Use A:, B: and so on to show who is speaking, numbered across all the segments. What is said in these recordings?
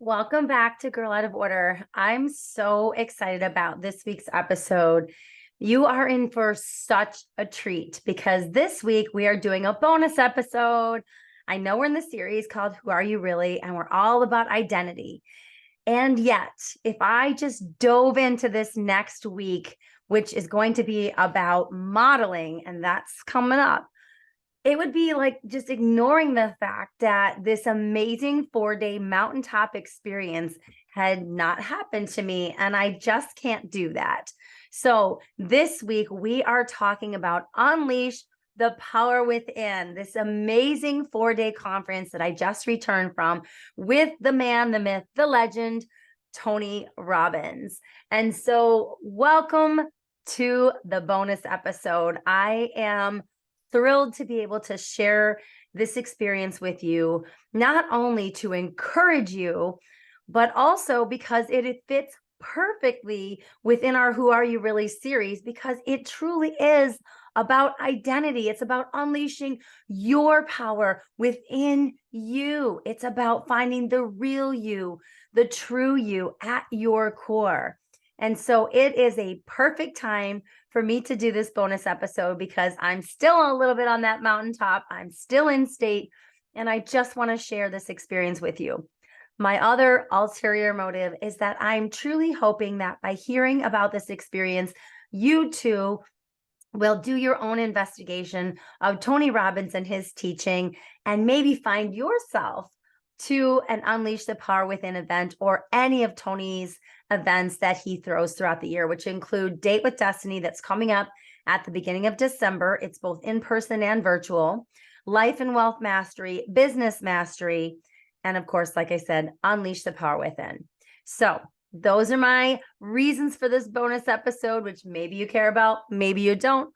A: Welcome back to Girl Out of Order. I'm so excited about this week's episode. You are in for such a treat because this week we are doing a bonus episode. I know we're in the series called Who Are You Really? And we're all about identity. And yet, if I just dove into this next week, which is going to be about modeling, and that's coming up, it would be like just ignoring the fact that this amazing 4-day mountaintop experience had not happened to me, and I just can't do that. So this week we are talking about Unleash the Power Within, this amazing 4-day conference that I just returned from with the man, the myth, the legend, Tony Robbins. And so welcome to the bonus episode. I am thrilled to be able to share this experience with you, not only to encourage you, but also because it fits perfectly within our Who Are You Really series, because it truly is about identity. It's about unleashing your power within you. It's about finding the real you, the true you at your core. And so it is a perfect time for me to do this bonus episode because I'm still a little bit on that mountaintop. I'm still in state, and I just want to share this experience with you. My other ulterior motive is that I'm truly hoping that by hearing about this experience, you too will do your own investigation of Tony Robbins and his teaching and maybe find yourself to an Unleash the Power Within event or any of Tony's events that he throws throughout the year, which include Date with Destiny that's coming up at the beginning of December. It's both in person and virtual. Life and Wealth Mastery, Business Mastery, and of course, like I said, Unleash the Power Within. So those are my reasons for this bonus episode, which maybe you care about, maybe you don't.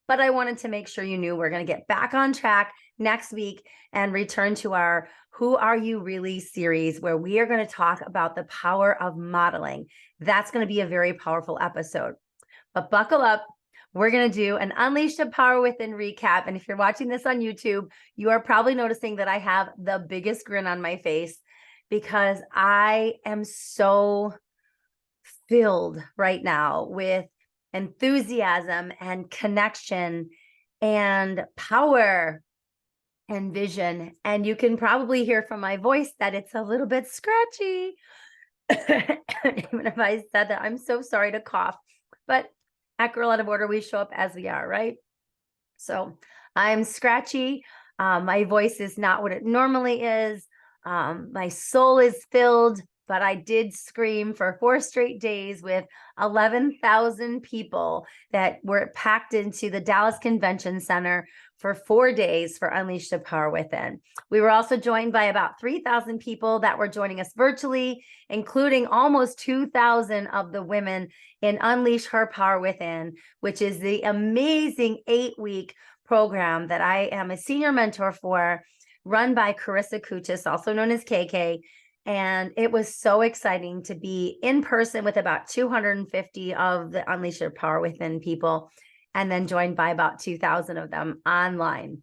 A: But I wanted to make sure you knew we're going to get back on track next week and return to our Who Are You Really series, where we are going to talk about the power of modeling. That's going to be a very powerful episode. But buckle up. We're going to do an Unleash the Power Within recap. And if you're watching this on YouTube, you are probably noticing that I have the biggest grin on my face because I am so filled right now with enthusiasm and connection and power and vision. And you can probably hear from my voice that it's a little bit scratchy. Even if I said that, I'm so sorry to cough. But at Girl Out of Order, we show up as we are, right? So I'm scratchy. My voice is not what it normally is. My soul is filled, but I did scream for 4 straight days with 11,000 people that were packed into the Dallas Convention Center for 4 days for Unleash the Power Within. We were also joined by about 3,000 people that were joining us virtually, including almost 2,000 of the women in Unleash Her Power Within, which is the amazing 8-week program that I am a senior mentor for, run by Carissa Kuchis, also known as KK. And it was so exciting to be in person with about 250 of the Unleash Your Power Within people, and then joined by about 2,000 of them online.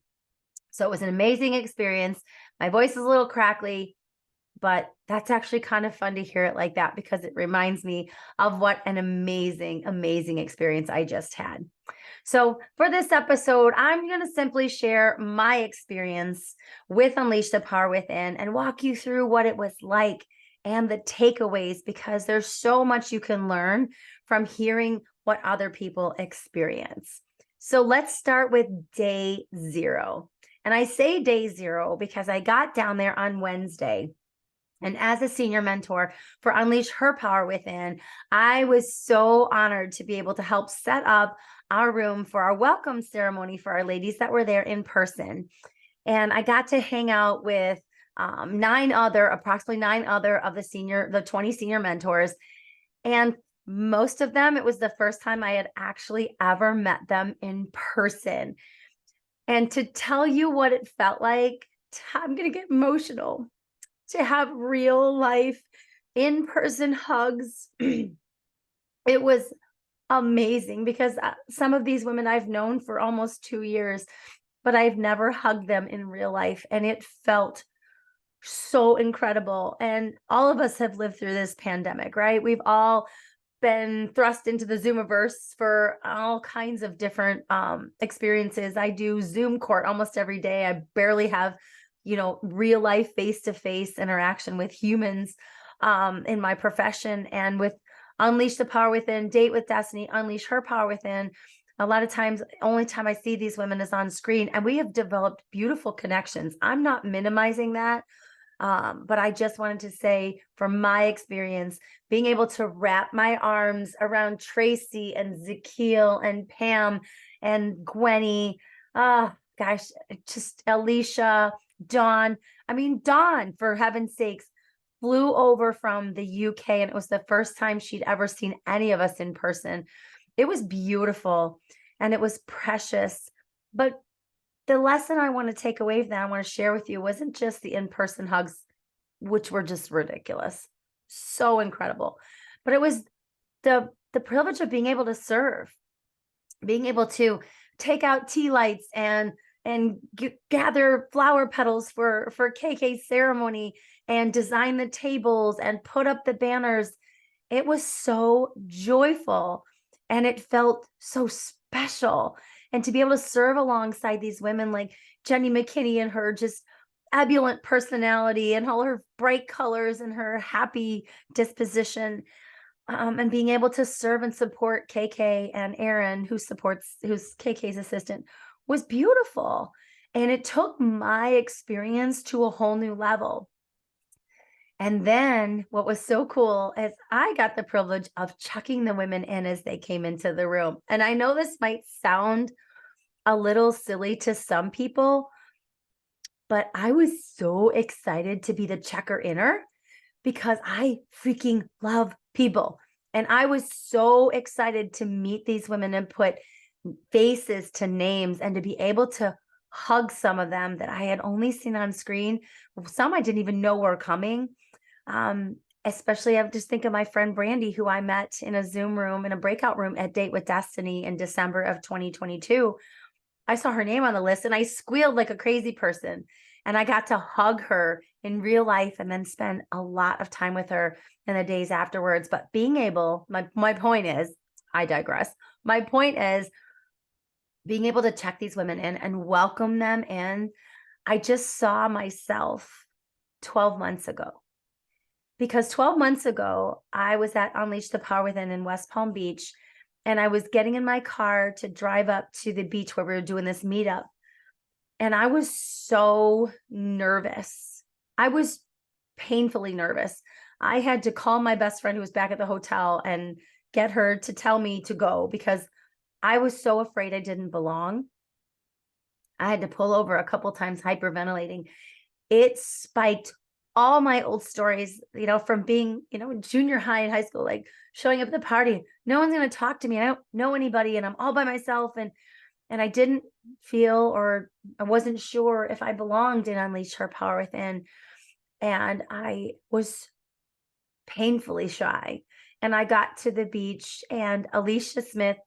A: So it was an amazing experience. My voice is a little crackly, but that's actually kind of fun to hear it like that because it reminds me of what an amazing, amazing experience I just had. So for this episode, I'm going to simply share my experience with Unleash the Power Within and walk you through what it was like and the takeaways, because there's so much you can learn from hearing what other people experience. So let's start with day 0. And I say day 0 because I got down there on Wednesday. And as a senior mentor for Unleash Her Power Within, I was so honored to be able to help set up our room for our welcome ceremony for our ladies that were there in person. And I got to hang out with approximately 9 other of the 20 senior mentors. And most of them, it was the first time I had actually ever met them in person. And to tell you what it felt like, I'm going to get emotional, to have real life in-person hugs. It was amazing because some of these women I've known for almost 2 years, but I've never hugged them in real life. And it felt so incredible. And all of us have lived through this pandemic, right? We've all been thrust into the Zoomiverse for all kinds of different experiences. I do Zoom court almost every day. I barely have, real life face-to-face interaction with humans in my profession. And with Unleash the Power Within, Date with Destiny, Unleash Her Power Within, a lot of times, only time I see these women is on screen, and we have developed beautiful connections. I'm not minimizing that. But I just wanted to say, from my experience, being able to wrap my arms around Tracy and Zakeel and Pam and Gwenny, gosh, just Alicia, Dawn. I mean, Dawn, for heaven's sakes, flew over from the UK, and it was the first time she'd ever seen any of us in person. It was beautiful and it was precious. But the lesson I want to take away from that, I want to share with you, wasn't just the in-person hugs, which were just ridiculous, so incredible, but it was the privilege of being able to serve, being able to take out tea lights and gather flower petals for KK's ceremony and design the tables and put up the banners. It was so joyful and it felt so special. And to be able to serve alongside these women like Jenny McKinney and her just ebullient personality and all her bright colors and her happy disposition, and being able to serve and support KK and Aaron, who's KK's assistant, was beautiful. And it took my experience to a whole new level. And then what was so cool is I got the privilege of checking the women in as they came into the room. And I know this might sound a little silly to some people, but I was so excited to be the checker inner because I freaking love people. And I was so excited to meet these women and put faces to names and to be able to hug some of them that I had only seen on screen. Some I didn't even know were coming. Especially, I just think of my friend Brandy, who I met in a Zoom room, in a breakout room at Date with Destiny in December of 2022. I saw her name on the list and I squealed like a crazy person. And I got to hug her in real life and then spend a lot of time with her in the days afterwards. But being able, my point is, I digress. My point is being able to check these women in and welcome them in. I just saw myself 12 months ago. Because 12 months ago, I was at Unleash the Power Within in West Palm Beach, and I was getting in my car to drive up to the beach where we were doing this meetup. And I was so nervous. I was painfully nervous. I had to call my best friend who was back at the hotel and get her to tell me to go because I was so afraid I didn't belong. I had to pull over a couple times, hyperventilating. It spiked all my old stories, from being, in junior high and high school, like showing up at the party. No one's going to talk to me. I don't know anybody and I'm all by myself. And I didn't feel, or I wasn't sure if I belonged in Unleash Her Power Within. And I was painfully shy. And I got to the beach and Alicia Smith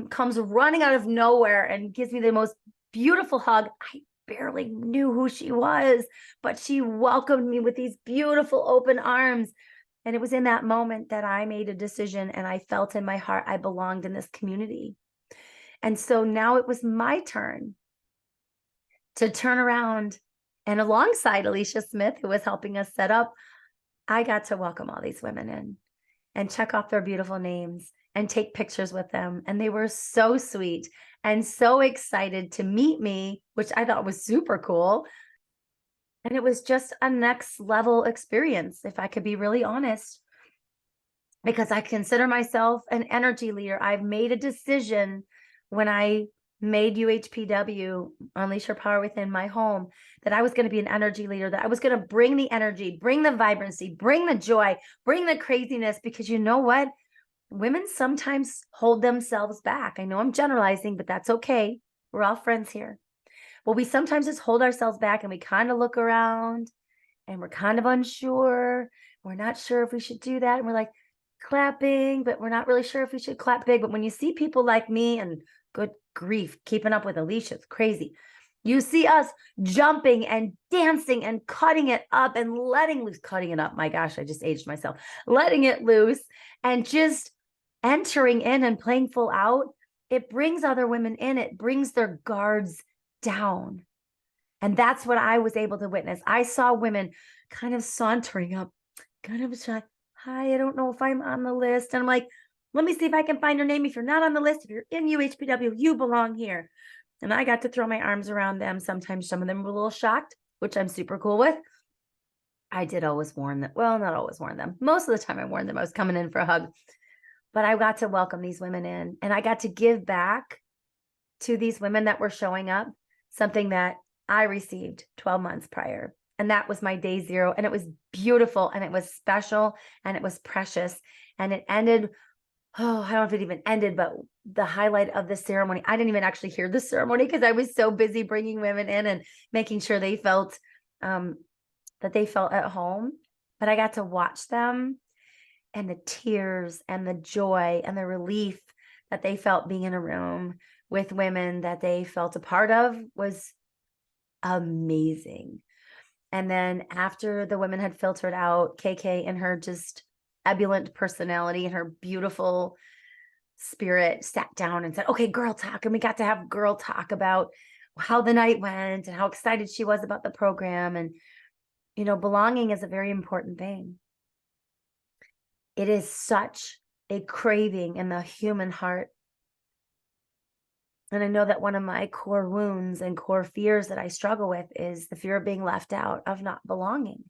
A: comes running out of nowhere and gives me the most beautiful hug. I barely knew who she was, but she welcomed me with these beautiful open arms. And it was in that moment that I made a decision and I felt in my heart I belonged in this community. And so now it was my turn to turn around, and alongside Alicia Smith, who was helping us set up, I got to welcome all these women in and check off their beautiful names and take pictures with them. And they were so sweet and so excited to meet me, which I thought was super cool. And it was just a next level experience, if I could be really honest, because I consider myself an energy leader. I've made a decision when I made UHPW, Unleash Your Power Within, my home, that I was going to be an energy leader, that I was going to bring the energy, bring the vibrancy, bring the joy, bring the craziness, because you know what? Women sometimes hold themselves back. I know I'm generalizing, but that's okay. We're all friends here. Well, we sometimes just hold ourselves back and we kind of look around and we're kind of unsure. We're not sure if we should do that. And we're like clapping, but we're not really sure if we should clap big. But when you see people like me, and good grief, keeping up with Alicia, it's crazy. You see us jumping and dancing and cutting it up and letting loose, cutting it up. My gosh, I just aged myself. Letting it loose and just entering in and playing full out. It brings other women in. It brings their guards down. And that's what I was able to witness. I saw women kind of sauntering up, kind of shy. Hi, I don't know if I'm on the list. And I'm like, let me see if I can find your name. If you're not on the list, if you're in UHPW, you belong here. And I got to throw my arms around them. Sometimes some of them were a little shocked, which I'm super cool with. I did always warn them. Well, not always warn them. Most of the time I warned them I was coming in for a hug. But I got to welcome these women in. And I got to give back to these women that were showing up something that I received 12 months prior. And that was my day zero. And it was beautiful and it was special and it was precious. And it ended, I don't know if it even ended, but the highlight of the ceremony, I didn't even actually hear the ceremony because I was so busy bringing women in and making sure they felt that they felt at home. But I got to watch them and the tears and the joy and the relief that they felt being in a room with women that they felt a part of was amazing. And then after the women had filtered out, KK and her just ebullient personality and her beautiful spirit sat down and said, okay, girl talk. And we got to have girl talk about how the night went and how excited she was about the program. And, you know, belonging is a very important thing. It is such a craving in the human heart. And I know that one of my core wounds and core fears that I struggle with is the fear of being left out, of not belonging.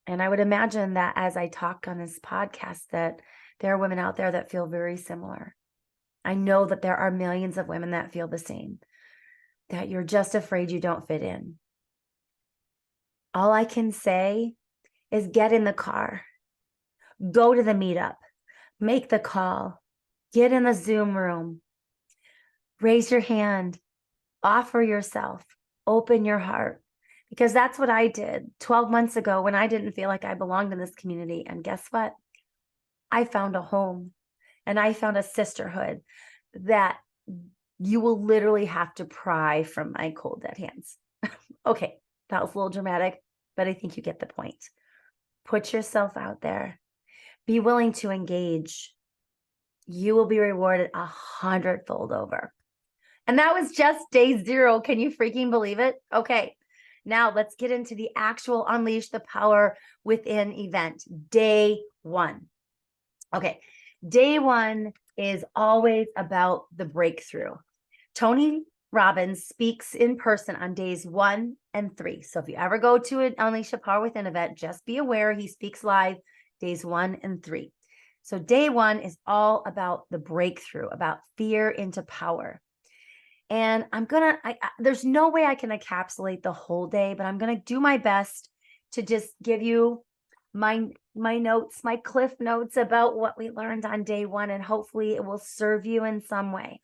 A: And I would imagine that as I talk on this podcast, that there are women out there that feel very similar. I know that there are millions of women that feel the same, that you're just afraid you don't fit in. All I can say is get in the car, go to the meetup, make the call, get in the Zoom room, raise your hand, offer yourself, open your heart, because that's what I did 12 months ago when I didn't feel like I belonged in this community. And guess what? I found a home and I found a sisterhood that you will literally have to pry from my cold dead hands. Okay, that was a little dramatic, but I think you get the point. Put yourself out there. Be willing to engage. You will be rewarded 100-fold over. And that was just day zero. Can you freaking believe it? Okay, now let's get into the actual Unleash the Power Within event, day one. Okay, day one is always about the breakthrough. Tony Robbins speaks in person on days 1 and 3. So if you ever go to an Unleash the Power Within event, just be aware he speaks live days 1 and 3. So day one is all about the breakthrough, about fear into power. And there's no way I can encapsulate the whole day, but I'm going to do my best to just give you my notes, my cliff notes about what we learned on day one, and hopefully it will serve you in some way.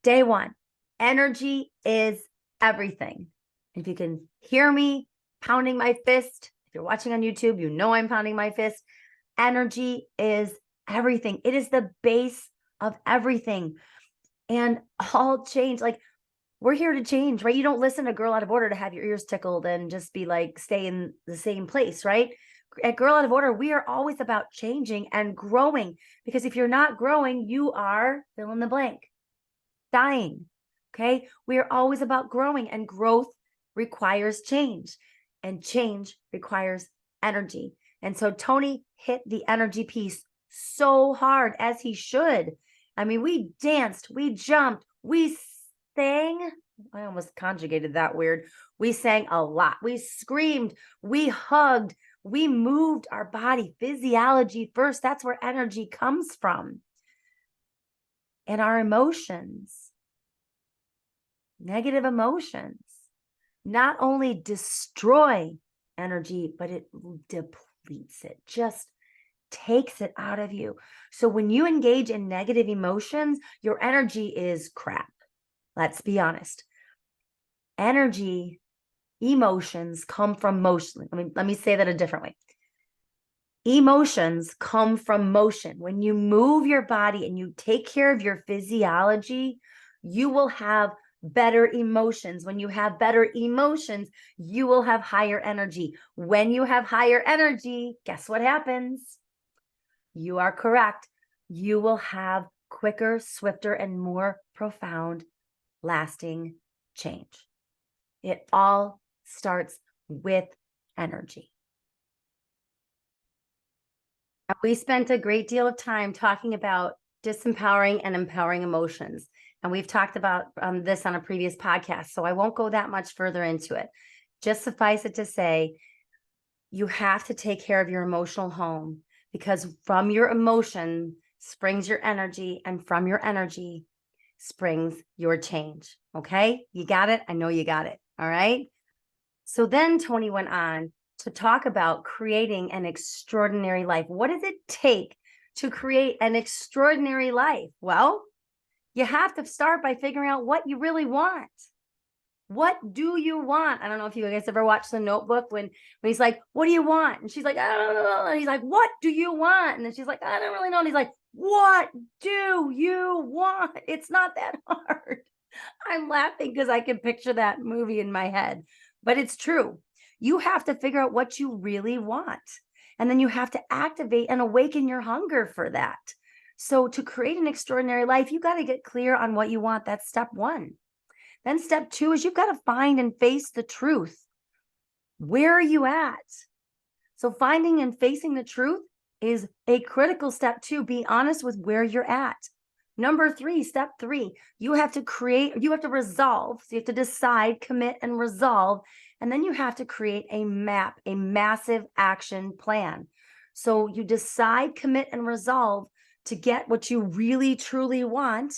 A: Day one, energy is everything. If you can hear me pounding my fist, if you're watching on YouTube, you know I'm pounding my fist. Energy is everything. It is the base of everything. And all change, like we're here to change, right? You don't listen to Girl Out of Order to have your ears tickled and just be like, stay in the same place, right? At Girl Out of Order, we are always about changing and growing, because if you're not growing, you are fill in the blank, dying. Okay. We are always about growing, and growth requires change, and change requires energy. And so Tony hit the energy piece so hard, as he should. I mean, we danced, we jumped, we sang. I almost conjugated that weird. We sang a lot. We screamed, we hugged, we moved our body, physiology first. That's where energy comes from. And our emotions, negative emotions, not only destroy energy, but it depletes it, just takes it out of you. So when you engage in negative emotions, your energy is crap. Let's be honest. Emotions come from motion. Let me say that a different way. Emotions come from motion. When you move your body and you take care of your physiology, you will have better emotions. When you have better emotions, you will have higher energy. When you have higher energy, guess what happens? You are correct. You will have quicker, swifter, and more profound, lasting change. It all starts with energy. We spent a great deal of time talking about disempowering and empowering emotions. And we've talked about this on a previous podcast, so I won't go that much further into it. Just suffice it to say, you have to take care of your emotional home, because from your emotion springs your energy, and from your energy springs your change. Okay? You got it? I know you got it. All right. So then Tony went on to talk about creating an extraordinary life. What does it take to create an extraordinary life? Well, you have to start by figuring out what you really want. What do you want? I don't know if you guys ever watched The Notebook when he's like, what do you want? And she's like, I don't know. And he's like, what do you want? And then she's like, I don't really know. And he's like, what do you want? It's not that hard. I'm laughing because I can picture that movie in my head, but it's true. You have to figure out what you really want. And then you have to activate and awaken your hunger for that. So to create an extraordinary life, you got to get clear on what you want. That's step one. Then step two is you've got to find and face the truth. Where are you at? So finding and facing the truth is a critical step two. Be honest with where you're at. Number three, step three, you have to resolve. So you have to decide, commit, and resolve. And then you have to create a map, a massive action plan. So you decide, commit, and resolve to get what you really, truly want.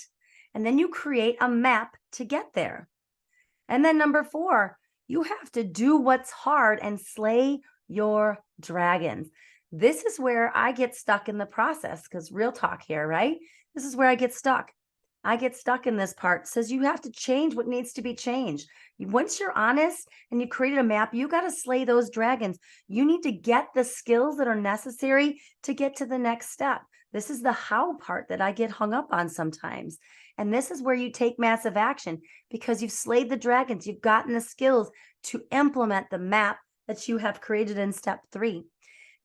A: And then you create a map to get there. And then number four, you have to do what's hard and slay your dragons. This is where I get stuck in the process, because real talk here, right? This is where I get stuck. I get stuck in this part. It says you have to change what needs to be changed. Once you're honest and you created a map, you got to slay those dragons. You need to get the skills that are necessary to get to the next step. This is the how part that I get hung up on sometimes. And this is where you take massive action, because you've slayed the dragons. You've gotten the skills to implement the map that you have created in step three.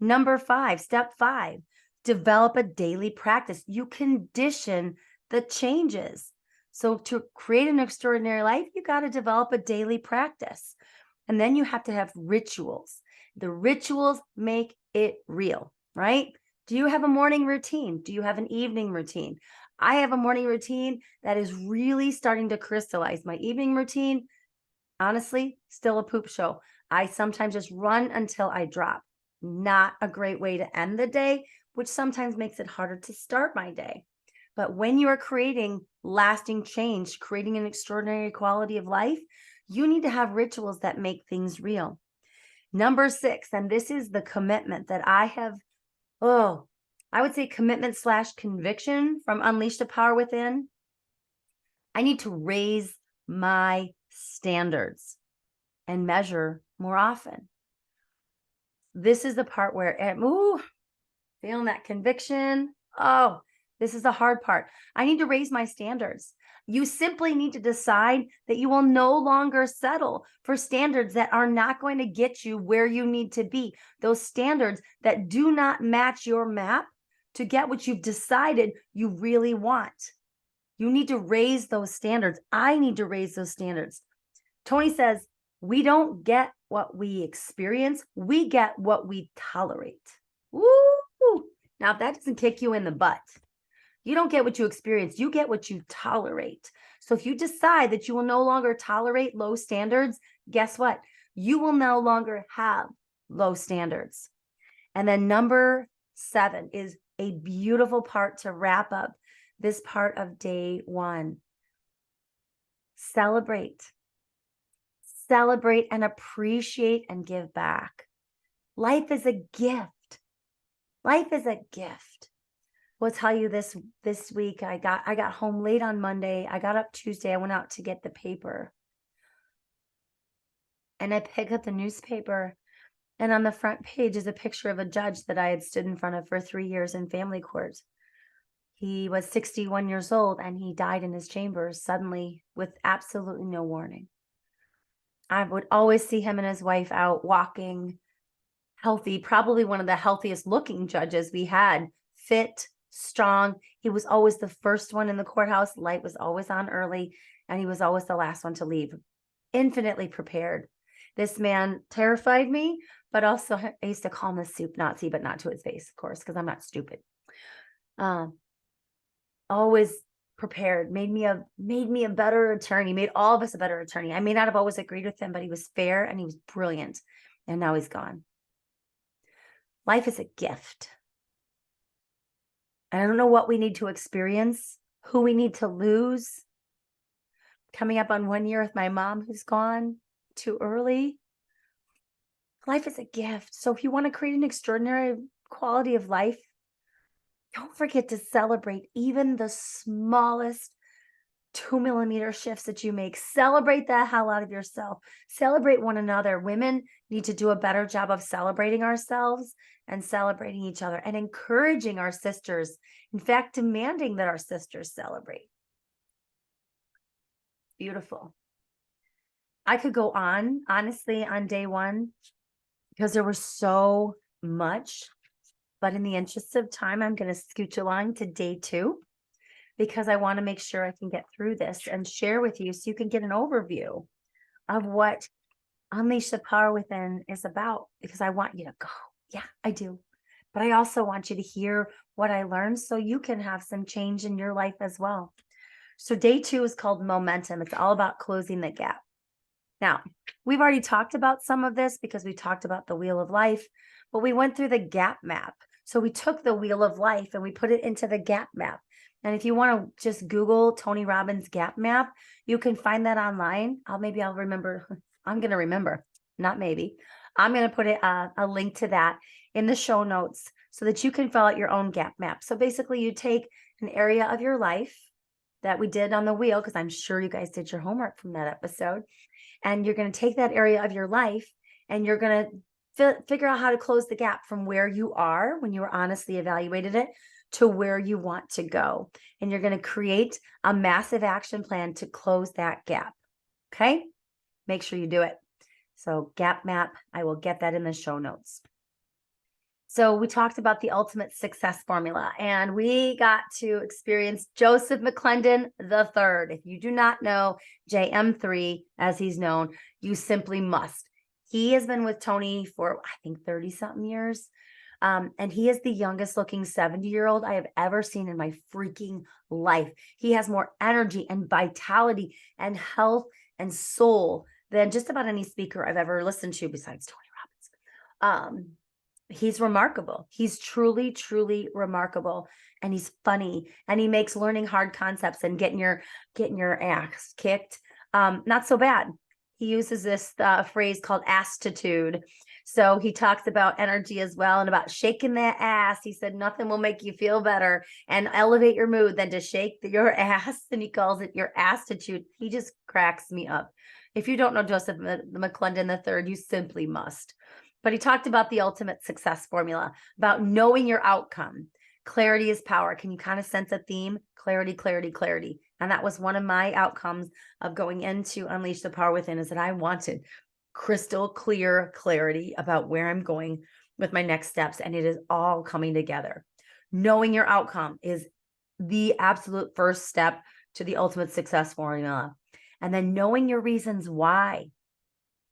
A: Number five, step five, develop a daily practice. You condition the changes. So to create an extraordinary life, you got to develop a daily practice. And then you have to have rituals. The rituals make it real, right? Do you have a morning routine? Do you have an evening routine? I have a morning routine that is really starting to crystallize. My evening routine, honestly, still a poop show. I sometimes just run until I drop. Not a great way to end the day, which sometimes makes it harder to start my day. But when you are creating lasting change, creating an extraordinary quality of life, you need to have rituals that make things real. Number six, and this is the commitment that I have, I would say commitment / conviction from Unleash the Power Within. I need to raise my standards and measure more often. This is the part where, feeling that conviction. Oh, this is the hard part. I need to raise my standards. You simply need to decide that you will no longer settle for standards that are not going to get you where you need to be. Those standards that do not match your map to get what you've decided you really want. You need to raise those standards. I need to raise those standards. Tony says, we don't get what we experience. We get what we tolerate. Woo! Now, if that doesn't kick you in the butt, you don't get what you experience. You get what you tolerate. So if you decide that you will no longer tolerate low standards, guess what? You will no longer have low standards. And then number 7 is a beautiful part to wrap up this part of day 1. Celebrate and appreciate and give back. Life is a gift. Life is a gift. We'll tell you this week, I got home late on Monday. I got up Tuesday. I went out to get the paper. And I pick up the newspaper. And on the front page is a picture of a judge that I had stood in front of for 3 years in family court. He was 61 years old and he died in his chambers suddenly with absolutely no warning. I would always see him and his wife out walking, healthy, probably one of the healthiest looking judges we had, fit, strong. He was always the first one in the courthouse. Light was always on early, and he was always the last one to leave. Infinitely prepared. This man terrified me, but also I used to call him a soup Nazi, but not to his face, of course, because I'm not stupid. Always prepared, made me a better attorney, made all of us a better attorney. I may not have always agreed with him, but he was fair and he was brilliant. And now he's gone. Life is a gift. And I don't know what we need to experience, who we need to lose. Coming up on 1 year with my mom who's gone too early. Life is a gift. So if you want to create an extraordinary quality of life, don't forget to celebrate even the smallest 2 millimeter shifts that you make. Celebrate the hell out of yourself. Celebrate one another. Women need to do a better job of celebrating ourselves and celebrating each other and encouraging our sisters. In fact, demanding that our sisters celebrate. Beautiful. I could go on, honestly, on day one, because there was so much. But in the interest of time, I'm going to scooch along to day 2 because I want to make sure I can get through this and share with you so you can get an overview of what Unleash the Power Within is about, because I want you to go. Yeah, I do. But I also want you to hear what I learned so you can have some change in your life as well. So day 2 is called Momentum. It's all about closing the gap. Now, we've already talked about some of this because we talked about the Wheel of Life, but we went through the gap map. So we took the Wheel of Life and we put it into the gap map. And if you want to just Google Tony Robbins gap map, you can find that online. I'll remember. I'm going to remember, not maybe. I'm going to put a link to that in the show notes so that you can fill out your own gap map. So basically you take an area of your life that we did on the wheel, because I'm sure you guys did your homework from that episode. And you're going to take that area of your life and you're going to figure out how to close the gap from where you are when you were honestly evaluated it to where you want to go. And you're going to create a massive action plan to close that gap. Okay? Make sure you do it. So gap map, I will get that in the show notes. So we talked about the ultimate success formula, and we got to experience Joseph McClendon III. If you do not know JM3, as he's known, you simply must. He has been with Tony for, I think, 30 something years. And he is the youngest looking 70-year-old I have ever seen in my freaking life. He has more energy and vitality and health and soul than just about any speaker I've ever listened to besides Tony Robbins. He's remarkable. He's truly, truly remarkable. And he's funny, and he makes learning hard concepts and getting your ass kicked not so bad. He uses this phrase called asstitude. So he talks about energy as well and about shaking that ass. He said nothing will make you feel better and elevate your mood than to shake your ass. And he calls it your asstitude. He just cracks me up. If you don't know Joseph McClendon III, you simply must. But he talked about the ultimate success formula, about knowing your outcome. Clarity is power. Can you kind of sense a theme? Clarity, clarity, clarity. And that was one of my outcomes of going into Unleash the Power Within, is that I wanted crystal clear clarity about where I'm going with my next steps. And it is all coming together. Knowing your outcome is the absolute first step to the ultimate success formula. And then knowing your reasons why.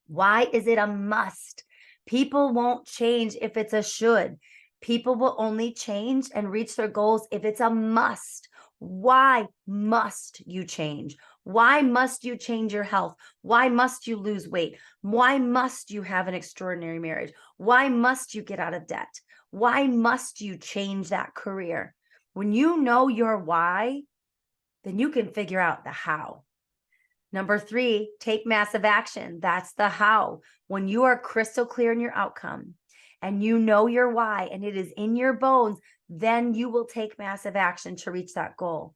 A: Why is it a must? People won't change if it's a should. People will only change and reach their goals if it's a must. Why must you change? Why must you change your health? Why must you lose weight? Why must you have an extraordinary marriage? Why must you get out of debt? Why must you change that career? When you know your why, then you can figure out the how. Number 3, take massive action. That's the how. When you are crystal clear in your outcome and you know your why and it is in your bones, then you will take massive action to reach that goal.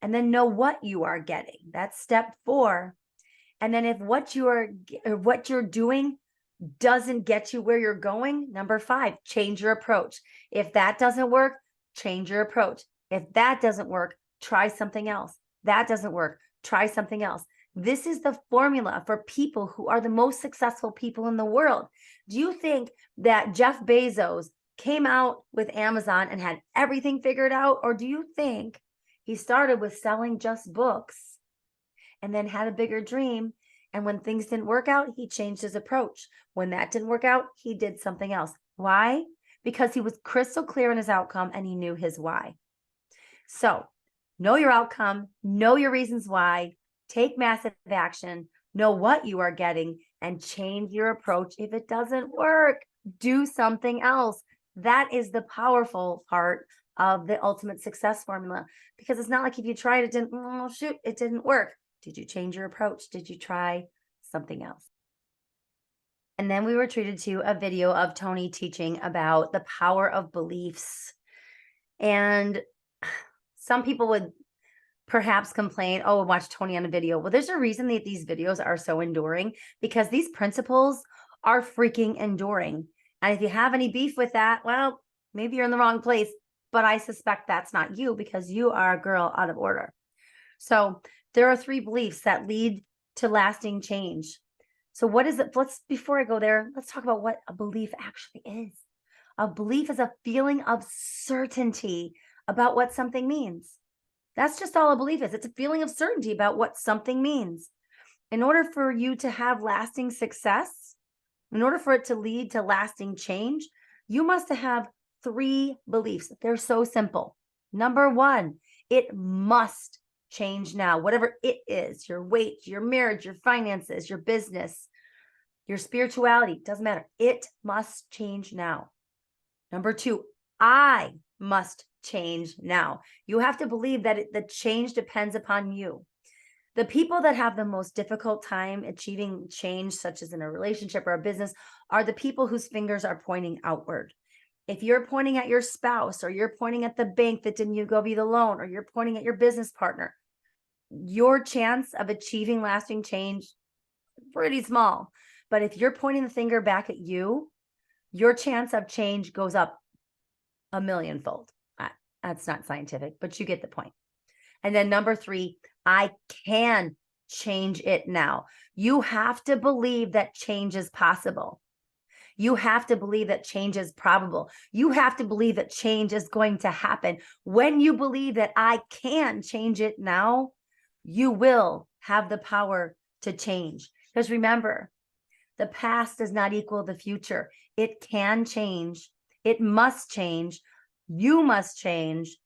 A: And then know what you are getting. That's step 4. And then if what you're doing doesn't get you where you're going, number 5, change your approach. If that doesn't work, change your approach. If that doesn't work, try something else. That doesn't work, try something else. This is the formula for people who are the most successful people in the world. Do you think that Jeff Bezos came out with Amazon and had everything figured out? Or do you think he started with selling just books and then had a bigger dream? And when things didn't work out, he changed his approach. When that didn't work out, he did something else. Why? Because he was crystal clear in his outcome and he knew his why. So know your outcome, know your reasons why, take massive action, know what you are getting, and change your approach. If it doesn't work, do something else. That is the powerful part of the ultimate success formula, because it's not like if you tried it didn't, oh shoot, it didn't work. Did you change your approach? Did you try something else? And then we were treated to a video of Tony teaching about the power of beliefs. And some people would perhaps complain, oh, watch Tony on a video. Well, there's a reason that these videos are so enduring, because these principles are freaking enduring. And if you have any beef with that, well, maybe you're in the wrong place, but I suspect that's not you, because you are a girl out of order. So there are 3 beliefs that lead to lasting change. So what is it? Before I go there, let's talk about what a belief actually is. A belief is a feeling of certainty about what something means. That's just all a belief is. It's a feeling of certainty about what something means. In order for you to have lasting success, in order for it to lead to lasting change, you must have 3 beliefs. They're so simple. Number 1, it must change now. Whatever it is, your weight, your marriage, your finances, your business, your spirituality, doesn't matter. It must change now. Number 2, I must change now. You have to believe that the change depends upon you. The people that have the most difficult time achieving change, such as in a relationship or a business, are the people whose fingers are pointing outward. If you're pointing at your spouse, or you're pointing at the bank that didn't give you the loan, or you're pointing at your business partner, your chance of achieving lasting change is pretty small. But if you're pointing the finger back at you, your chance of change goes up a millionfold. That's not scientific, but you get the point. And then number 3, I can change it now. You have to believe that change is possible. You have to believe that change is probable. You have to believe that change is going to happen. When you believe that I can change it now, you will have the power to change. Because remember, the past does not equal the future. It can change. It must change. You must change.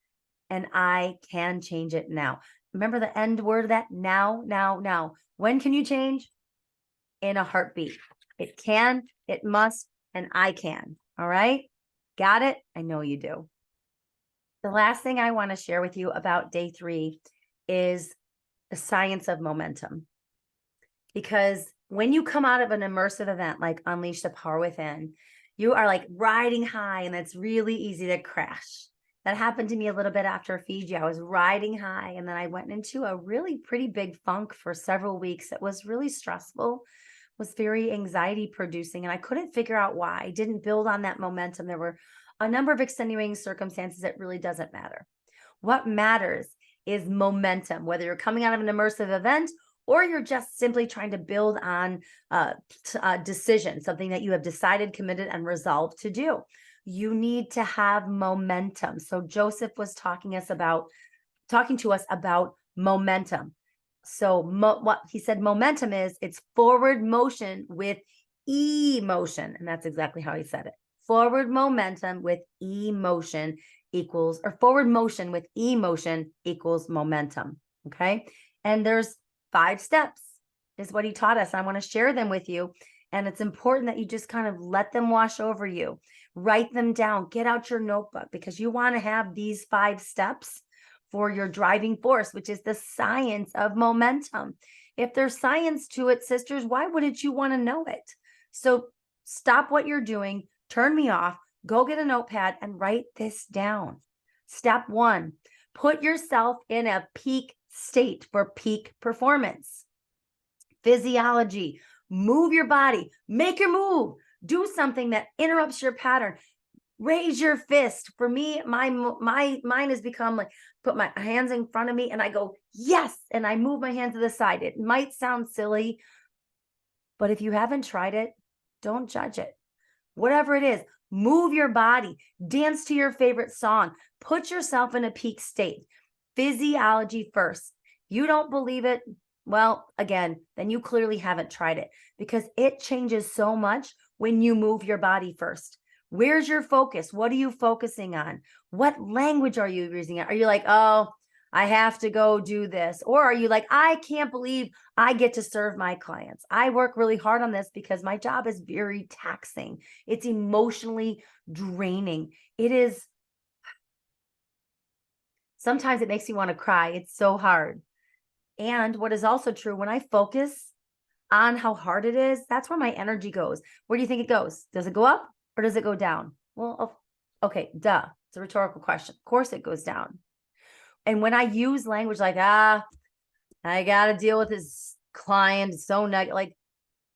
A: And I can change it now. Remember the end word of that? Now, now, now. When can you change? In a heartbeat. It can, it must, and I can. All right? Got it? I know you do. The last thing I want to share with you about day 3 is the science of momentum. Because when you come out of an immersive event like Unleash the Power Within, you are like riding high, and it's really easy to crash. That happened to me a little bit after Fiji. I was riding high, and then I went into a really pretty big funk for several weeks. It was really stressful, was very anxiety producing, and I couldn't figure out why. I didn't build on that momentum. There were a number of extenuating circumstances. It really doesn't matter. What matters is momentum, whether you're coming out of an immersive event or you're just simply trying to build on a decision, something that you have decided, committed, and resolved to do. You need to have momentum. So Joseph was talking to us about momentum. So what he said momentum is, it's forward motion with emotion. And that's exactly how he said it. Forward momentum with emotion equals, or forward motion with emotion equals momentum. Okay. And there's 5 steps is what he taught us. I want to share them with you. And it's important that you just kind of let them wash over you. Write them down. Get out your notebook, because you want to have these 5 steps for your driving force, which is the science of momentum. If there's science to it, sisters, why wouldn't you want to know it? So stop what you're doing, turn me off, go get a notepad and write this down. Step 1, put yourself in a peak state for peak performance. Physiology, move your body, make your move, do something that interrupts your pattern. Raise your fist. For me, mine has become like put my hands in front of me and I go, yes. And I move my hands to the side. It might sound silly, but if you haven't tried it, don't judge it. Whatever it is, move your body, dance to your favorite song, put yourself in a peak state. Physiology first. You don't believe it? Well, again, then you clearly haven't tried it, because it changes so much when you move your body first. Where's your focus? What are you focusing on? What language are you using? Are you like, oh, I have to go do this? Or are you like, I can't believe I get to serve my clients. I work really hard on this because my job is very taxing. It's emotionally draining. It is. Sometimes it makes me want to cry. It's so hard. And what is also true, when I focus on how hard it is, that's where my energy goes. Where do you think it goes? Does it go up or does it go down? Well, okay, duh. It's a rhetorical question. Of course it goes down. And when I use language like, I got to deal with this client, so negative, like,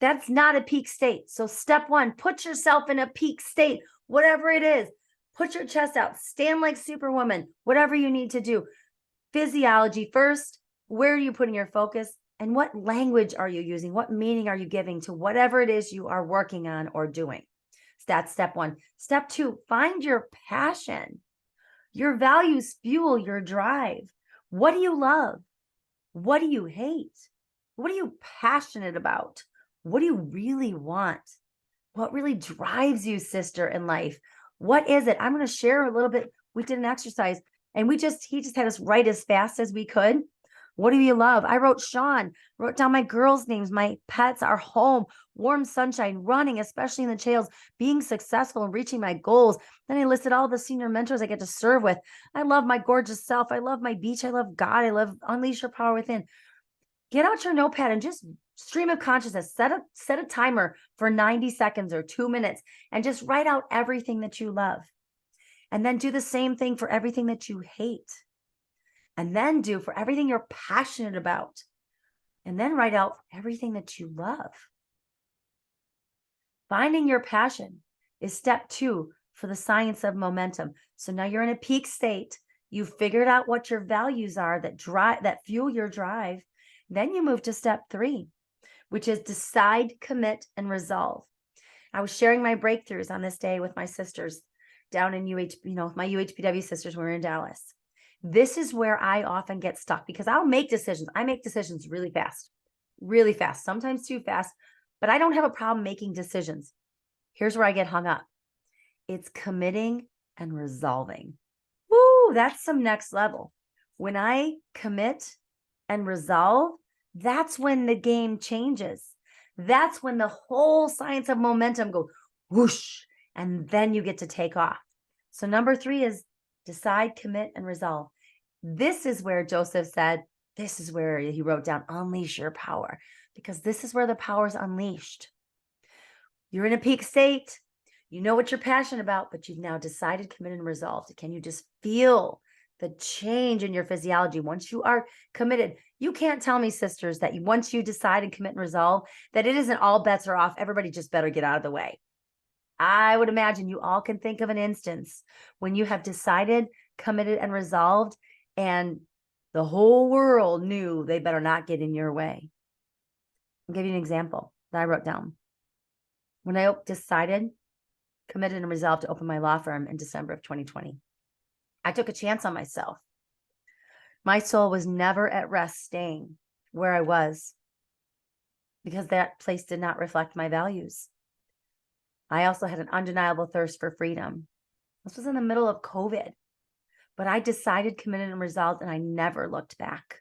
A: that's not a peak state. So step one, put yourself in a peak state, whatever it is. Put your chest out, stand like Superwoman, whatever you need to do. Physiology first. Where are you putting your focus? And what language are you using? What meaning are you giving to whatever it is you are working on or doing? That's step one. Step two, find your passion. Your values fuel your drive. What do you love? What do you hate? What are you passionate about? What do you really want? What really drives you, sister, in life? What is it? I'm going to share a little bit. We did an exercise and he just had us write as fast as we could. What do you love? I wrote wrote down my girls' names, my pets, our home, warm sunshine, running, especially in the trails, being successful and reaching my goals. Then I listed all the senior mentors I get to serve with. I love my gorgeous self. I love my beach. I love God. I love unleash your power within. Get out your notepad and just stream of consciousness. Set a timer for 90 seconds or 2 minutes and just write out everything that you love. And then do the same thing for everything that you hate. And then do for everything you're passionate about. And then write out everything that you love. Finding your passion is step two for the science of momentum. So now you're in a peak state. You've figured out what your values are that fuel your drive. Then you move to step three, which is decide, commit, and resolve. I was sharing my breakthroughs on this day with my sisters down in my UHPW sisters. We were in Dallas. This is where I often get stuck because I'll make decisions. I make decisions really fast, sometimes too fast, but I don't have a problem making decisions. Here's where I get hung up. It's committing and resolving. Woo, that's some next level. When I commit and resolve, that's when the game changes. That's when the whole science of momentum goes whoosh, and then you get to take off. So number three is decide, commit, and resolve. This is where Joseph said, this is where he wrote down, unleash your power, because this is where the power is unleashed. You're in a peak state. You know what you're passionate about, but you've now decided, committed, and resolved. Can you just feel the change in your physiology once you are committed? You can't tell me, sisters, that once you decide and commit and resolve, that it isn't all bets are off. Everybody just better get out of the way. I would imagine you all can think of an instance when you have decided, committed, and resolved, and the whole world knew they better not get in your way. I'll give you an example that I wrote down. When I decided, committed, and resolved to open my law firm in December of 2020, I took a chance on myself. My soul was never at rest staying where I was because that place did not reflect my values. I also had an undeniable thirst for freedom. This was in the middle of COVID, but I decided, committed, and resolved, and I never looked back.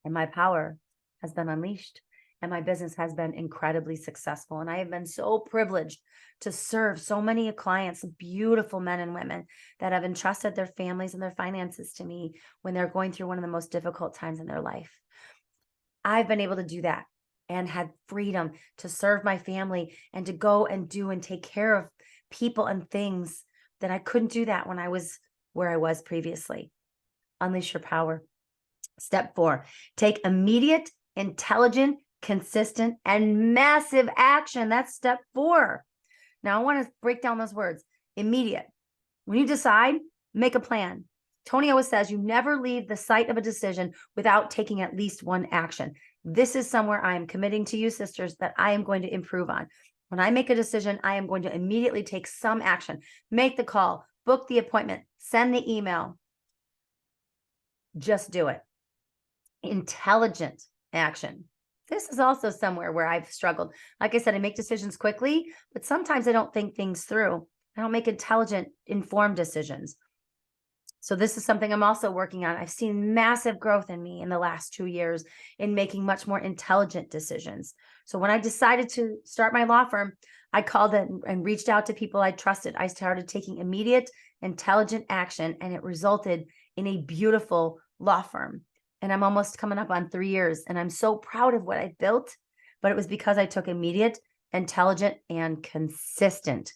A: And my power has been unleashed, and my business has been incredibly successful. And I have been so privileged to serve so many clients, beautiful men and women that have entrusted their families and their finances to me when they're going through one of the most difficult times in their life. I've been able to do that and had freedom to serve my family and to go and do and take care of people and things that I couldn't do that when I was where I was previously. Unleash your power. Step 4, take immediate, intelligent, consistent, and massive action. That's step 4. Now I want to break down those words. immediate. When you decide, make a plan. Tony always says you never leave the site of a decision without taking at least one action. This is somewhere I am committing to you, sisters, that I am going to improve on. When I make a decision, I am going to immediately take some action. Make the call, book the appointment, send the email. Just do it. Intelligent action. This is also somewhere where I've struggled. Like I said, I make decisions quickly, but sometimes I don't think things through. I don't make intelligent, informed decisions. So this is something I'm also working on. I've seen massive growth in me in the last 2 years in making much more intelligent decisions. So when I decided to start my law firm, I called it and reached out to people I trusted. I started taking immediate, intelligent action, and it resulted in a beautiful law firm. And I'm almost coming up on 3 years, and I'm so proud of what I built, but it was because I took immediate, intelligent, and consistent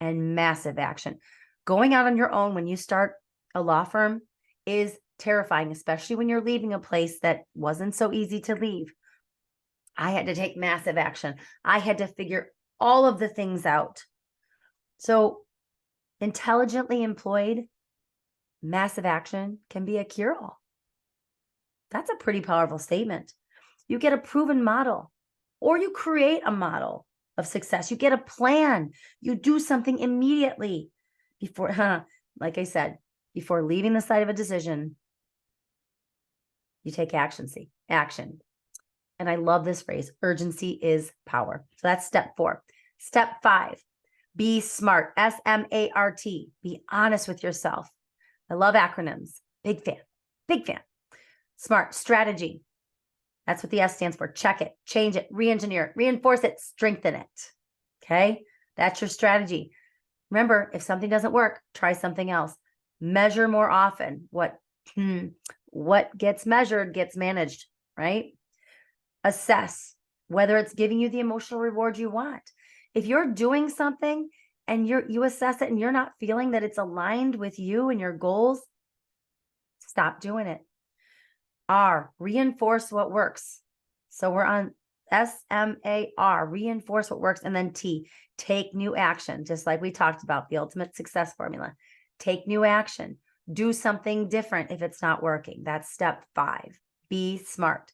A: and massive action. Going out on your own when you start a law firm is terrifying, especially when you're leaving a place that wasn't so easy to leave. I had to take massive action. I had to figure all of the things out. So intelligently employed, massive action can be a cure-all. That's a pretty powerful statement. You get a proven model, or you create a model of success. You get a plan. You do something immediately before, like I said, before leaving the site of a decision, you take action. And I love this phrase, urgency is power. So that's step 4. Step 5, be smart, SMART. Be honest with yourself. I love acronyms. Big fan. Smart, strategy. That's what the S stands for. Check it, change it, re-engineer it, reinforce it, strengthen it. Okay, that's your strategy. Remember, if something doesn't work, try something else. Measure more often. What gets measured gets managed, right? Assess whether it's giving you the emotional reward you want. If you're doing something and you assess it and you're not feeling that it's aligned with you and your goals, stop doing it. R, reinforce what works. So we're on SMAR, reinforce what works. And then T, take new action, just like we talked about, the ultimate success formula. Take new action. Do something different if it's not working. That's step 5. Be smart.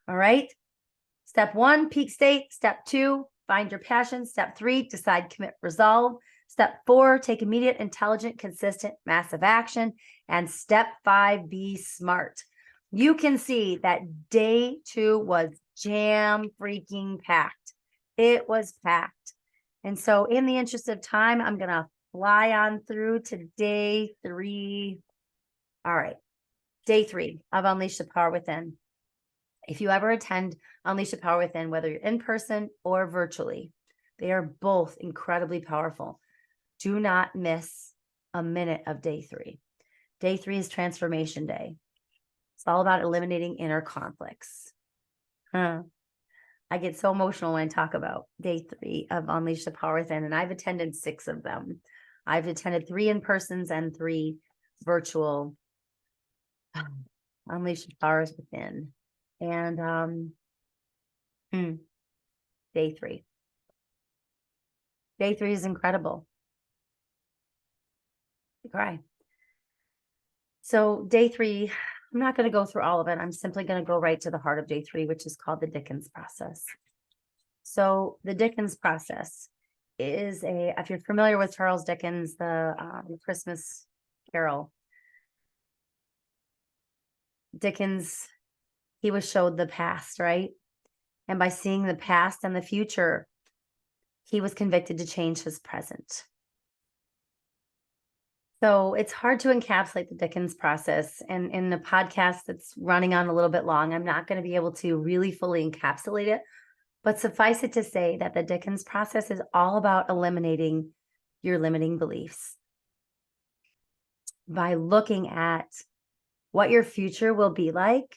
A: All right. Step 1, peak state. Step 2, find your passion. Step 3, decide, commit, resolve. Step 4, take immediate, intelligent, consistent, massive action. And step 5, be smart. You can see that day 2 was jam freaking packed. It was packed. And so in the interest of time, I'm going to fly on through to day 3. All right. Day 3 of Unleash the Power Within. If you ever attend Unleash the Power Within, whether you're in person or virtually, they are both incredibly powerful. Do not miss a minute of day 3. Day 3 is transformation day. It's all about eliminating inner conflicts. I get so emotional when I talk about day 3 of Unleash the Power Within, and I've attended 6 of them. I've attended 3 in-persons and 3 virtual Unleash the Powers Within. And day 3. Day 3 is incredible. I cry. So day 3, I'm not going to go through all of it. I'm simply going to go right to the heart of day 3, which is called the Dickens process. So the Dickens process is if you're familiar with Charles Dickens, the Christmas Carol, Dickens, he was showed the past, right? And by seeing the past and the future, he was convicted to change his present. So it's hard to encapsulate the Dickens process. And in the podcast that's running on a little bit long, I'm not going to be able to really fully encapsulate it. But suffice it to say that the Dickens process is all about eliminating your limiting beliefs by looking at what your future will be like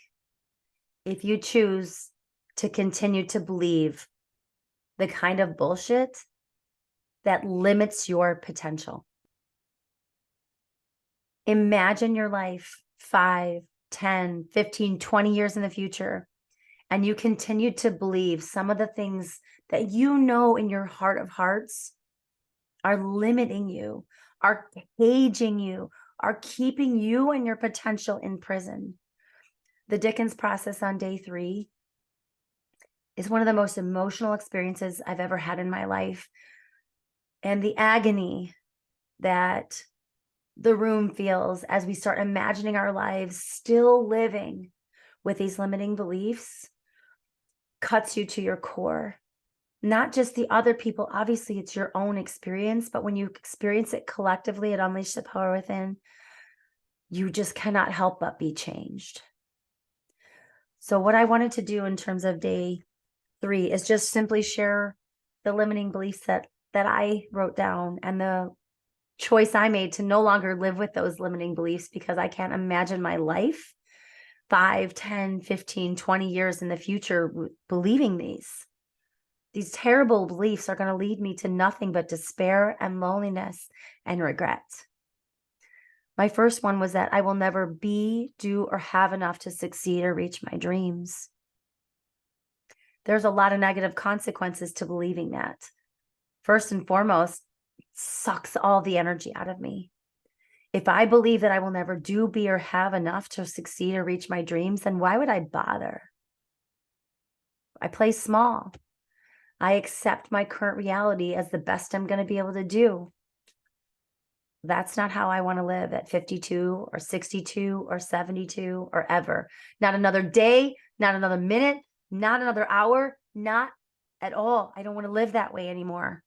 A: if you choose to continue to believe the kind of bullshit that limits your potential. Imagine your life 5, 10, 15, 20 years in the future, and you continue to believe some of the things that you know in your heart of hearts are limiting you, are caging you, are keeping you and your potential in prison. The Dickens process on day 3 is one of the most emotional experiences I've ever had in my life. And the agony that the room feels as we start imagining our lives still living with these limiting beliefs cuts you to your core. Not just the other people, obviously it's your own experience, but when you experience it collectively, it unleashes the power within. You just cannot help but be changed. So what I wanted to do in terms of day 3 is just simply share the limiting beliefs that I wrote down and the choice I made to no longer live with those limiting beliefs, because I can't imagine my life 5, 10, 15, 20 years in the future believing these. These terrible beliefs are going to lead me to nothing but despair and loneliness and regret. My first one was that I will never be, do, or have enough to succeed or reach my dreams. There's a lot of negative consequences to believing that. First and foremost, it sucks all the energy out of me. If I believe that I will never do, be, or have enough to succeed or reach my dreams, then why would I bother? I play small. I accept my current reality as the best I'm going to be able to do. That's not how I want to live at 52 or 62 or 72 or ever. Not another day, not another minute, not another hour, not at all. I don't want to live that way anymore.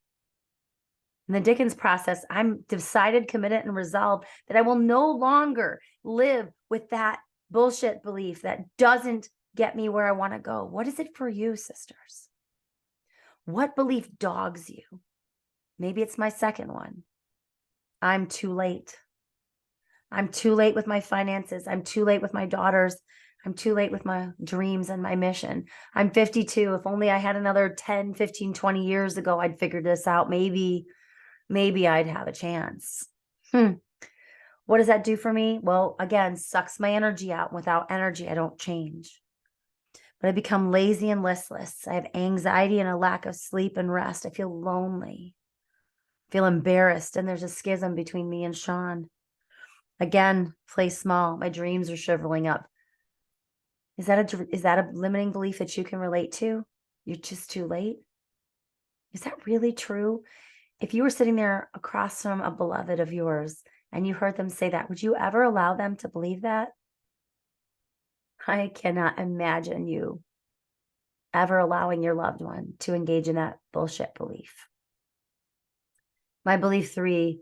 A: In the Dickens process, I'm decided, committed, and resolved that I will no longer live with that bullshit belief that doesn't get me where I want to go. What is it for you, sisters? What belief dogs you? Maybe it's my second one. I'm too late. I'm too late with my finances. I'm too late with my daughters. I'm too late with my dreams and my mission. I'm 52. If only I had another 10, 15, 20 years ago, I'd figured this out. Maybe I'd have a chance. What does that do for me? Well, again, sucks my energy out. Without energy, I don't change. But I become lazy and listless. I have anxiety and a lack of sleep and rest. I feel lonely, feel embarrassed, and there's a schism between me and Sean. Again, play small. My dreams are shriveling up. Is that a limiting belief that you can relate to? You're just too late? Is that really true? If you were sitting there across from a beloved of yours and you heard them say that, would you ever allow them to believe that? I cannot imagine you ever allowing your loved one to engage in that bullshit belief. My belief 3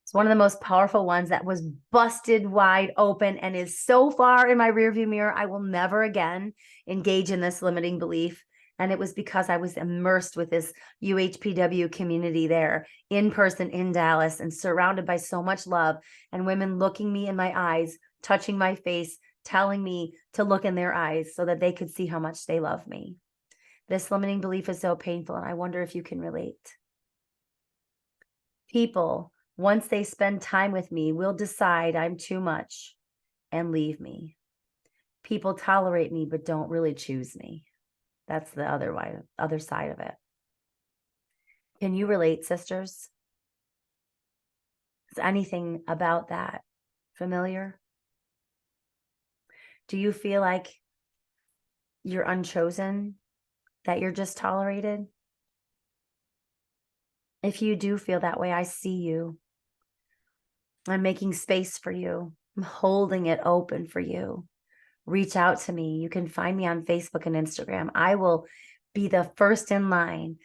A: is one of the most powerful ones that was busted wide open and is so far in my rearview mirror, I will never again engage in this limiting belief. And it was because I was immersed with this UHPW community there in person in Dallas and surrounded by so much love and women looking me in my eyes, touching my face, telling me to look in their eyes so that they could see how much they love me. This limiting belief is so painful, and I wonder if you can relate. People, once they spend time with me, will decide I'm too much and leave me. People tolerate me, but don't really choose me. That's the other side of it. Can you relate, sisters? Is anything about that familiar? Do you feel like you're unchosen, that you're just tolerated? If you do feel that way, I see you. I'm making space for you. I'm holding it open for you. Reach out to me. You can find me on Facebook and Instagram. I will be the first in line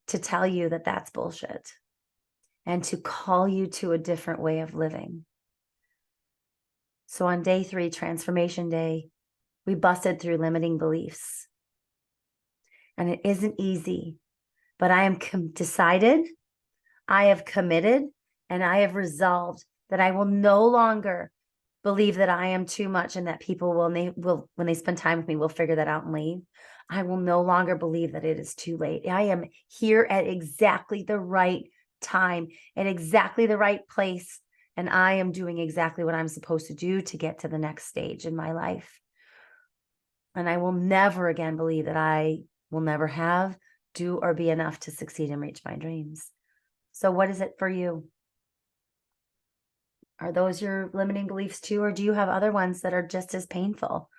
A: to tell you that that's bullshit and to call you to a different way of living. So on day 3, transformation day, we busted through limiting beliefs. And it isn't easy, but I am decided, I have committed, and I have resolved that I will no longer believe that I am too much and that people will, when they spend time with me, will figure that out and leave. I will no longer believe that it is too late. I am here at exactly the right time, at exactly the right place, and I am doing exactly what I'm supposed to do to get to the next stage in my life. And I will never again believe that I will never have, do, or be enough to succeed and reach my dreams. So what is it for you? Are those your limiting beliefs too? Or do you have other ones that are just as painful,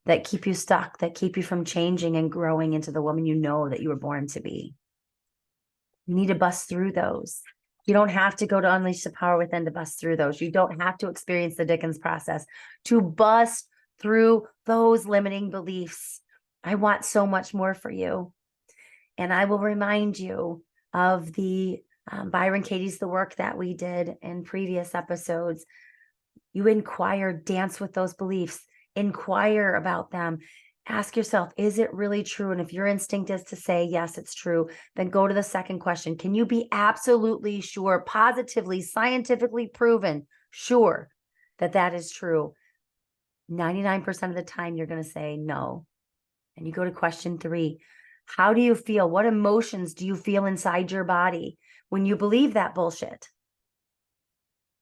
A: that keep you stuck, that keep you from changing and growing into the woman you know that you were born to be? You need to bust through those. You don't have to go to Unleash the Power Within to bust through those. You don't have to experience the Dickens process to bust through those limiting beliefs. I want so much more for you. And I will remind you of the Byron Katie's the work that we did in previous episodes. You inquire, dance with those beliefs, inquire about them. Ask yourself, is it really true? And if your instinct is to say, yes, it's true, then go to the second question. Can you be absolutely sure, positively, scientifically proven, sure that that is true? 99% of the time, you're going to say no. And you go to question 3. How do you feel? What emotions do you feel inside your body when you believe that bullshit?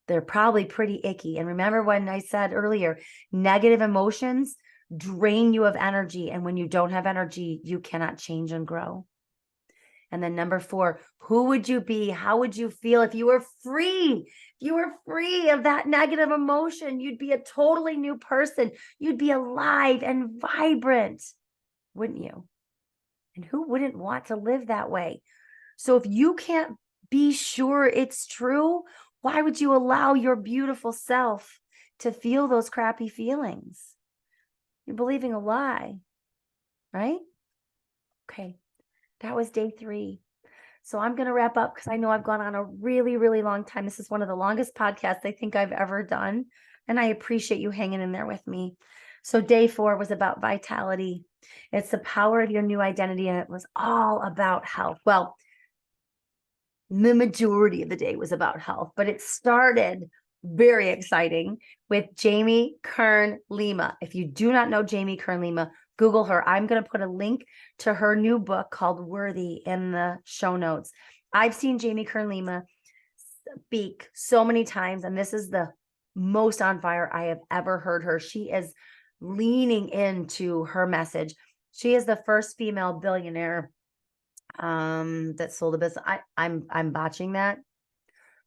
A: They're probably pretty icky. And remember when I said earlier, negative emotions drain you of energy. And when you don't have energy, you cannot change and grow. And then number 4, who would you be? How would you feel if you were free? If you were free of that negative emotion, you'd be a totally new person. You'd be alive and vibrant, wouldn't you? And who wouldn't want to live that way? So if you can't be sure it's true, why would you allow your beautiful self to feel those crappy feelings? You're believing a lie, right? Okay, that was day 3. So I'm going to wrap up because I know I've gone on a really, really long time. This is one of the longest podcasts I think I've ever done. And I appreciate you hanging in there with me. So day 4 was about vitality. It's the power of your new identity. And it was all about health. Well, the majority of the day was about health, but it started very exciting with Jamie Kern Lima. If you do not know Jamie Kern Lima, Google her. I'm going to put a link to her new book called Worthy in the show notes. I've seen Jamie Kern Lima speak so many times, and this is the most on fire I have ever heard her. She is leaning into her message. She is the first female billionaire that sold a business. I'm botching that,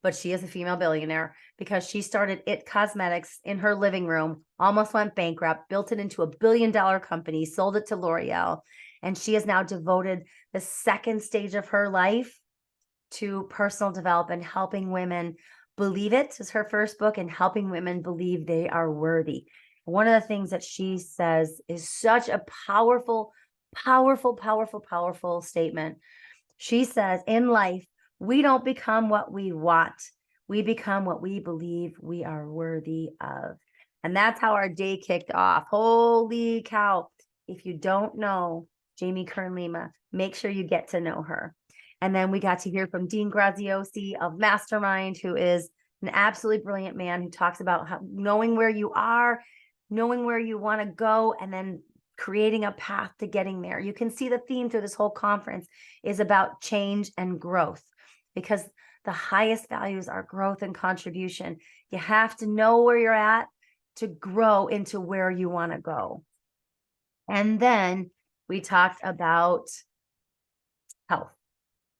A: but she is a female billionaire because she started It Cosmetics in her living room, almost went bankrupt, built it into $1 billion company, sold it to L'Oreal, and she has now devoted the second stage of her life to personal development, helping women believe it is her first book, and helping women believe they are worthy. One of the things that she says is such a powerful statement. She says, in life, we don't become what we want. We become what we believe we are worthy of. And that's how our day kicked off. Holy cow. If you don't know Jamie Kern Lima, make sure you get to know her. And then we got to hear from Dean Graziosi of Mastermind, who is an absolutely brilliant man who talks about how, knowing where you are, knowing where you want to go, and then creating a path to getting there. You can see the theme through this whole conference is about change and growth, because the highest values are growth and contribution. You have to know where you're at to grow into where you want to go. And then we talked about health.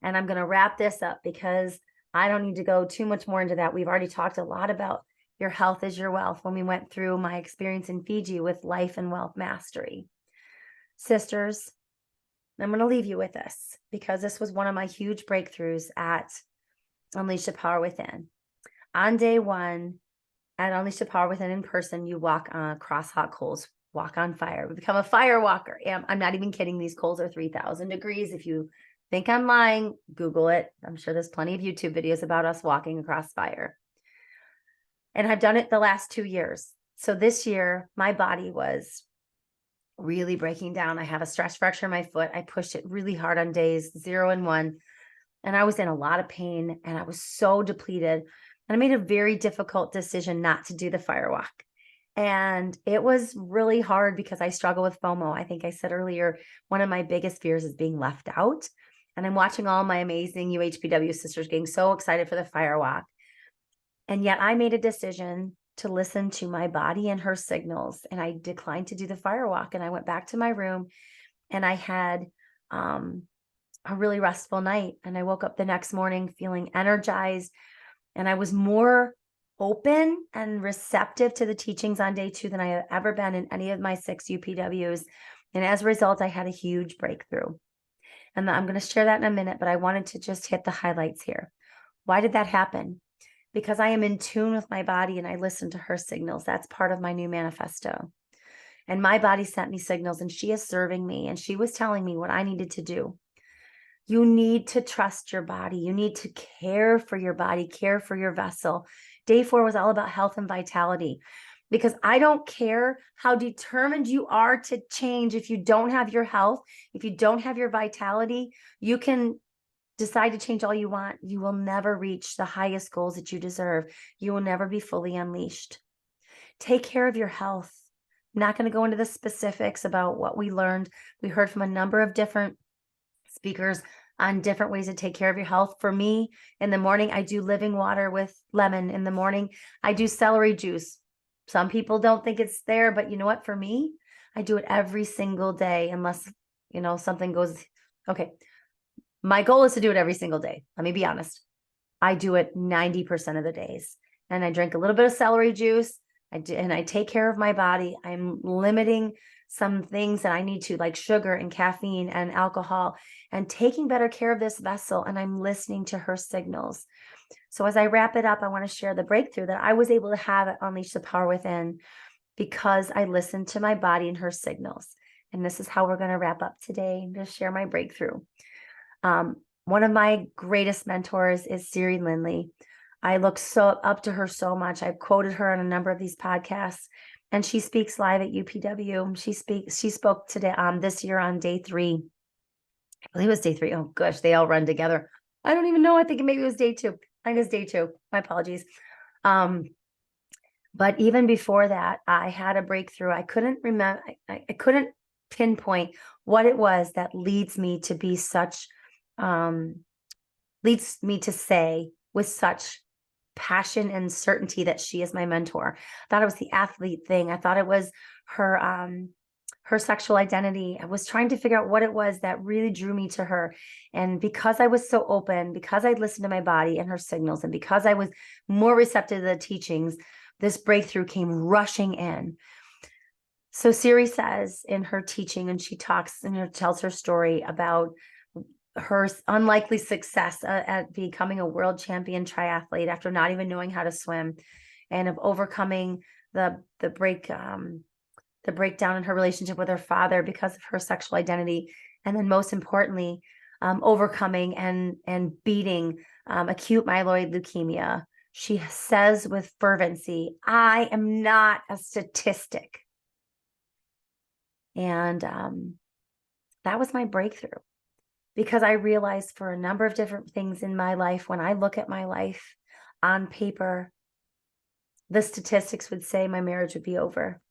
A: And I'm going to wrap this up because I don't need to go too much more into that. We've already talked a lot about your health is your wealth when we went through my experience in Fiji with life and wealth mastery. Sisters, I'm going to leave you with this because this was one of my huge breakthroughs at Unleash the Power Within. On day 1 at Unleash the Power Within in person, you walk across hot coals, walk on fire. We become a fire walker. I'm not even kidding. These coals are 3,000 degrees. If you think I'm lying, Google it. I'm sure there's plenty of YouTube videos about us walking across fire. And I've done it the last 2 years. So this year, my body was really breaking down. I have a stress fracture in my foot. I pushed it really hard on days 0 and 1. And I was in a lot of pain and I was so depleted. And I made a very difficult decision not to do the fire walk. And it was really hard because I struggle with FOMO. I think I said earlier, one of my biggest fears is being left out. And I'm watching all my amazing UHPW sisters getting so excited for the fire walk. And yet I made a decision to listen to my body and her signals. And I declined to do the fire walk. And I went back to my room and I had a a really restful night. And I woke up the next morning feeling energized, and I was more open and receptive to the teachings on day 2 than I have ever been in any of my 6 UPWs. And as a result, I had a huge breakthrough. And I'm going to share that in a minute, but I wanted to just hit the highlights here. Why did that happen? Because I am in tune with my body and I listen to her signals. That's part of my new manifesto. And my body sent me signals, and she is serving me, and she was telling me what I needed to do. You need to trust your body. You need to care for your body, care for your vessel. Day 4 was all about health and vitality, because I don't care how determined you are to change. If you don't have your health, if you don't have your vitality, you can decide to change all you want. You will never reach the highest goals that you deserve. You will never be fully unleashed. Take care of your health. I'm not going to go into the specifics about what we learned. We heard from a number of different speakers on different ways to take care of your health. For me, in the morning, I do living water with lemon. In the morning, I do celery juice. Some people don't think it's there, but you know what? For me, I do it every single day, unless, something goes, okay. My goal is to do it every single day. Let me be honest. I do it 90% of the days. And I drink a little bit of celery juice. And I take care of my body. I'm limiting some things that I need to, like sugar and caffeine and alcohol, and taking better care of this vessel. And I'm listening to her signals. So as I wrap it up, I want to share the breakthrough that I was able to have at Unleash the Power Within, because I listened to my body and her signals. And this is how we're going to wrap up today. I'm going to share my breakthrough. One of my greatest mentors is Siri Lindley. I look so up to her so much. I've quoted her on a number of these podcasts, and she speaks live at UPW. She spoke today, this year on day 3. I believe it was day 3. Oh gosh, they all run together. I don't even know. I think maybe it was day 2. I think it's day 2. My apologies. But even before that, I had a breakthrough. I couldn't remember. I couldn't pinpoint what it was that leads me to be such, leads me to say with such passion and certainty that she is my mentor. I thought it was the athlete thing. I thought it was her sexual identity. I was trying to figure out what it was that really drew me to her. And because I was so open, because I listened to my body and her signals, and because I was more receptive to the teachings, this breakthrough came rushing in. So Siri says in her teaching, and she talks and tells her story about her unlikely success at becoming a world champion triathlete after not even knowing how to swim, and of overcoming the breakdown in her relationship with her father because of her sexual identity. And then most importantly, overcoming and beating acute myeloid leukemia. She says with fervency, I am not a statistic. And that was my breakthrough, because I realized for a number of different things in my life, when I look at my life on paper, the statistics would say my marriage would be over.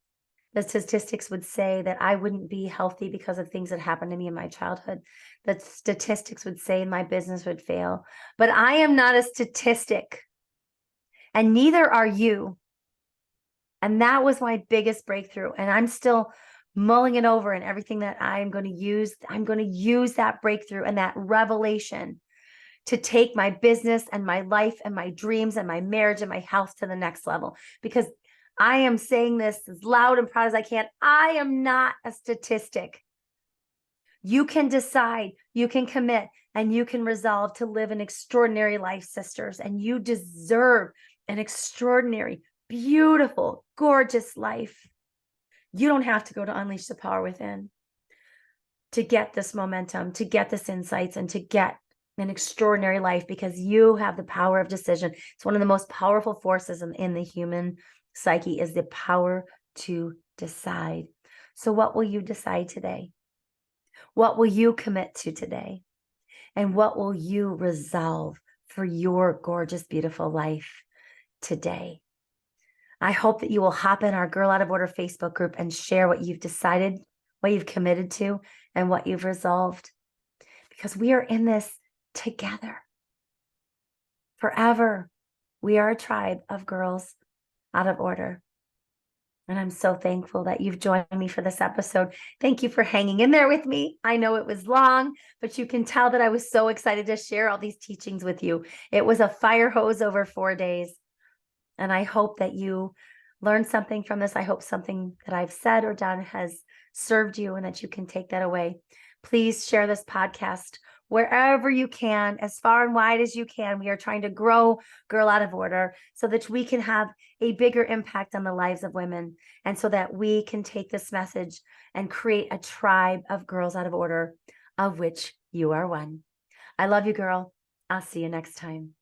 A: The statistics would say that I wouldn't be healthy because of things that happened to me in my childhood. The statistics would say my business would fail. But I am not a statistic, and neither are you. And that was my biggest breakthrough. And I'm still mulling it over, and everything that I'm going to use that breakthrough and that revelation to take my business and my life and my dreams and my marriage and my health to the next level. Because I am saying this as loud and proud as I can. I am not a statistic. You can decide, you can commit, and you can resolve to live an extraordinary life, sisters. And you deserve an extraordinary, beautiful, gorgeous life. You don't have to go to Unleash the Power Within to get this momentum, to get this insights, and to get an extraordinary life, because you have the power of decision. It's one of the most powerful forces in the human psyche, is the power to decide. So what will you decide today? What will you commit to today? And what will you resolve for your gorgeous, beautiful life today? I hope that you will hop in our Girl Out of Order Facebook group and share what you've decided, what you've committed to, and what you've resolved. Because we are in this together. Forever. We are a tribe of girls out of order. And I'm so thankful that you've joined me for this episode. Thank you for hanging in there with me. I know it was long, but you can tell that I was so excited to share all these teachings with you. It was a fire hose over 4 days. And I hope that you learned something from this. I hope something that I've said or done has served you and that you can take that away. Please share this podcast wherever you can, as far and wide as you can. We are trying to grow Girl Out of Order so that we can have a bigger impact on the lives of women, and so that we can take this message and create a tribe of girls out of order, of which you are one. I love you, girl. I'll see you next time.